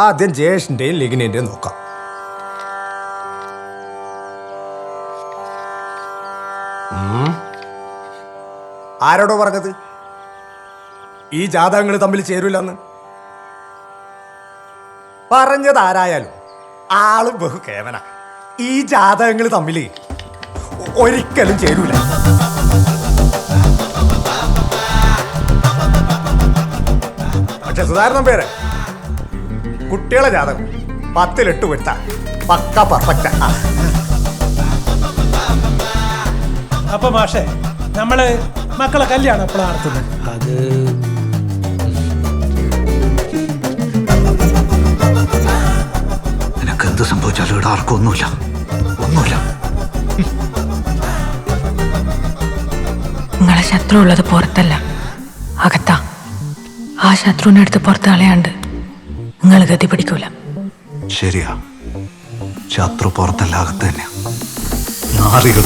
ആദ്യം ജയേഷിന്റെയും ലിഗിനിന്റെയും നോക്കാം. ആരോടോ പറഞ്ഞത് ഈ ജാതകങ്ങൾ തമ്മിൽ ചേരൂലെന്ന്? പറഞ്ഞത് ആരായാലും ആള് ബഹു കേവന. ഈ ജാതകങ്ങൾ തമ്മിൽ ഒരിക്കലും ചേരൂല. പക്ഷെ സുധാരണ പേര് കുട്ടികളെ ജാതകം 10-8 വരുത്ത പക്ക പെർഫെക്റ്റ്. അപ്പൊ മാഷേ നമ്മള് മക്കളെ കല്യാണം എപ്പോഴാണ് നടത്തുന്നത്? അത് നിനക്ക് എന്ത് സംഭവിച്ചാലും ഇവിടെ ആർക്കും ഒന്നുമില്ല. നിങ്ങളെ ശത്രു ഉള്ളത് പുറത്തല്ല, അകത്താ. ആ ശത്രുവിനെ അടുത്ത് പുറത്ത് കളയാണ്ട് നിങ്ങൾ ഗതി പിടിക്കൂല. ശരിയാ, ശത്രു പുറത്തല്ല, അകത്ത് തന്നെയാ. നാറികൾ